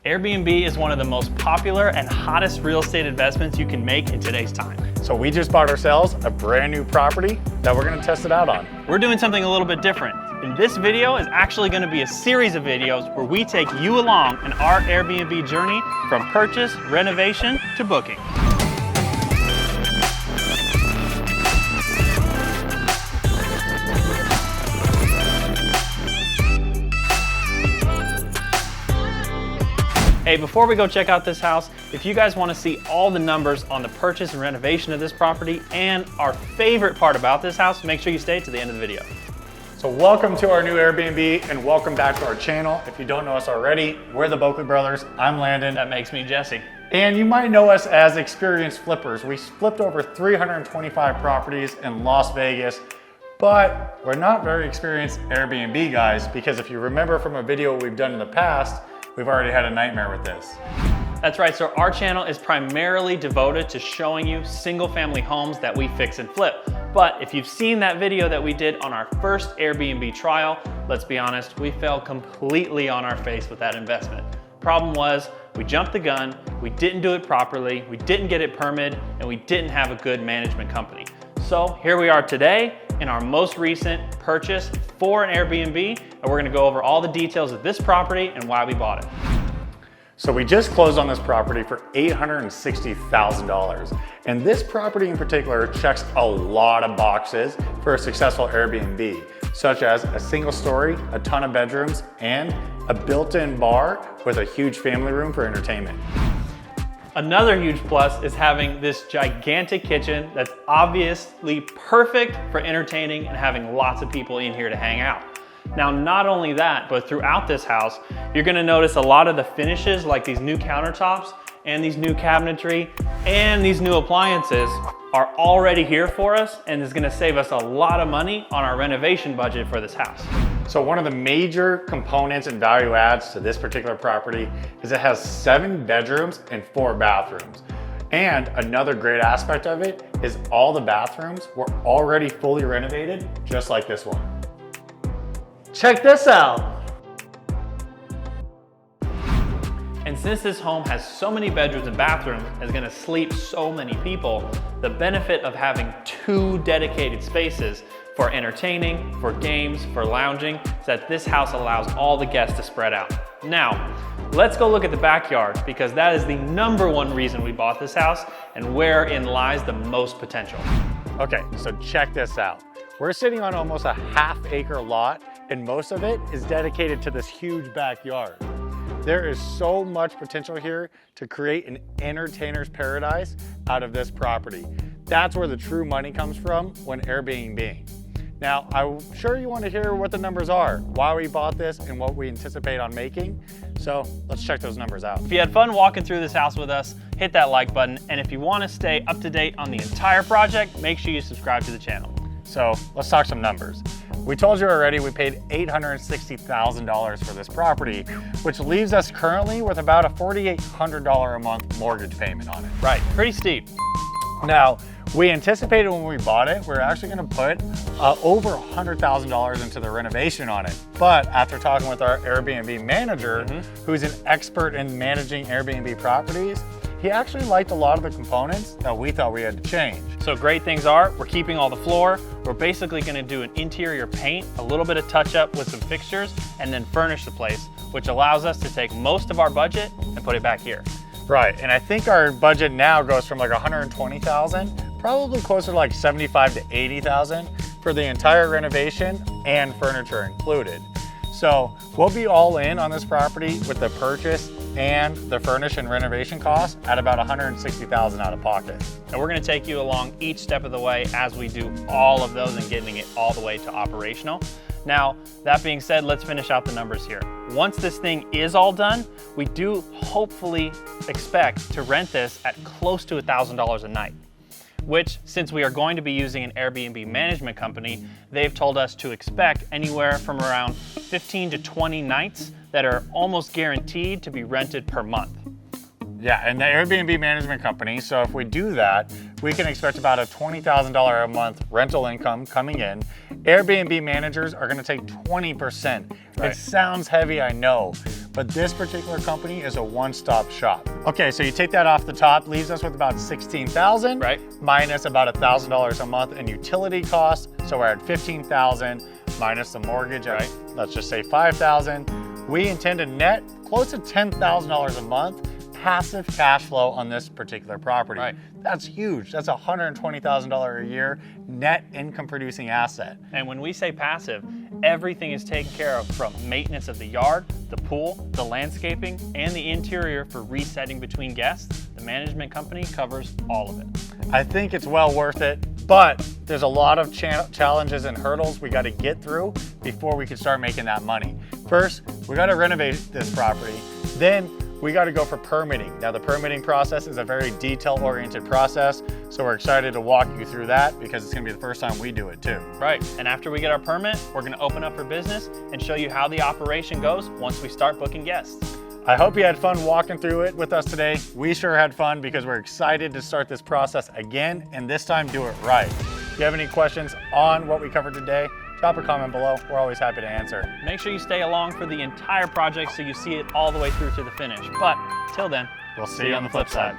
Airbnb is one of the most popular and hottest real estate investments you can make in today's time. So we just bought ourselves a brand new property that we're gonna test it out on. We're doing something a little bit different. And this video is actually gonna be a series of videos where we take you along in our Airbnb journey from purchase, renovation, to booking. Hey, before we go check out this house, if you guys want to see all the numbers on the purchase and renovation of this property and our favorite part about this house, make sure you stay to the end of the video. So welcome to our new Airbnb and welcome back to our channel. If you don't know us already, we're the Boeckle Brothers. I'm Landon. That makes me Jesse. And you might know us as experienced flippers. We flipped over 325 properties in Las Vegas, but we're not very experienced Airbnb guys because if you remember from a video we've done in the past, we've already had a nightmare with this. That's right, so our channel is primarily devoted to showing you single family homes that we fix and flip. But if you've seen that video that we did on our first Airbnb trial, let's be honest, we fell completely on our face with that investment. Problem was, we jumped the gun, we didn't do it properly, we didn't get it permitted, and we didn't have a good management company. So here we are today in our most recent purchase for an Airbnb, and we're gonna go over all the details of this property and why we bought it. So we just closed on this property for $860,000. And this property in particular checks a lot of boxes for a successful Airbnb, such as a single story, a ton of bedrooms, and a built-in bar with a huge family room for entertainment. Another huge plus is having this gigantic kitchen that's obviously perfect for entertaining and having lots of people in here to hang out. Now, not only that, but throughout this house, you're gonna notice a lot of the finishes like these new countertops and these new cabinetry and these new appliances are already here for us and is gonna save us a lot of money on our renovation budget for this house. So one of the major components and value adds to this particular property is it has 7 bedrooms and 4 bathrooms. And another great aspect of it is all the bathrooms were already fully renovated, just like this one. Check this out. And since this home has so many bedrooms and bathrooms and is gonna sleep so many people, the benefit of having 2 dedicated spaces for entertaining, for games, for lounging, is that this house allows all the guests to spread out. Now, let's go look at the backyard because that is the #1 reason we bought this house and wherein lies the most potential. Okay, so check this out. We're sitting on almost a half-acre lot and most of it is dedicated to this huge backyard. There is so much potential here to create an entertainer's paradise out of this property. That's where the true money comes from when Airbnb. Now, I'm sure you want to hear what the numbers are, why we bought this and what we anticipate on making. So let's check those numbers out. If you had fun walking through this house with us, hit that like button. And if you want to stay up to date on the entire project, make sure you subscribe to the channel. So let's talk some numbers. We told you already we paid $860,000 for this property, which leaves us currently with about a $4,800 a month mortgage payment on it. Right, pretty steep. Now, we anticipated when we bought it, we're actually gonna put over $100,000 into the renovation on it. But after talking with our Airbnb manager, who's an expert in managing Airbnb properties, he actually liked a lot of the components that we thought we had to change. So great things are, we're keeping all the floor. We're basically gonna do an interior paint, a little bit of touch up with some fixtures, and then furnish the place, which allows us to take most of our budget and put it back here. Right, and I think our budget now goes from like 120,000, probably closer to like 75 to 80,000 for the entire renovation and furniture included. So we'll be all in on this property with the purchase and the furnish and renovation costs at about 160,000 out of pocket. And we're gonna take you along each step of the way as we do all of those and getting it all the way to operational. Now, that being said, let's finish out the numbers here. Once this thing is all done, we do hopefully expect to rent this at close to $1,000 a night, which, since we are going to be using an Airbnb management company, they've told us to expect anywhere from around 15 to 20 nights that are almost guaranteed to be rented per month. Yeah, and the Airbnb management company, so if we do that, we can expect about a $20,000 a month rental income coming in. Airbnb managers are gonna take 20%. Right. It sounds heavy, I know, but this particular company is a one-stop shop. Okay, so you take that off the top, leaves us with about $16,000, right? Minus about $1,000 a month in utility costs. So we're at $15,000 minus the mortgage at, right, let's just say $5,000. We intend to net close to $10,000 a month passive cash flow on this particular property. Right. That's huge. That's $120,000 a year net income producing asset. And when we say passive, everything is taken care of, from maintenance of the yard, the pool, the landscaping, and the interior for resetting between guests. The management company covers all of it. I think it's well worth it, but there's a lot of challenges and hurdles we got to get through before we can start making that money. First, we got to renovate this property. Then we got to go for permitting. Now, the permitting process is a very detail-oriented process, so we're excited to walk you through that because it's going to be the first time we do it too. Right, and after we get our permit, we're going to open up for business and show you how the operation goes once we start booking guests. I hope you had fun walking through it with us today. We sure had fun because we're excited to start this process again, and this time do it right. If you have any questions on what we covered today, drop a comment below. We're always happy to answer. Make sure you stay along for the entire project so you see it all the way through to the finish. But till then, we'll see you on the flip side.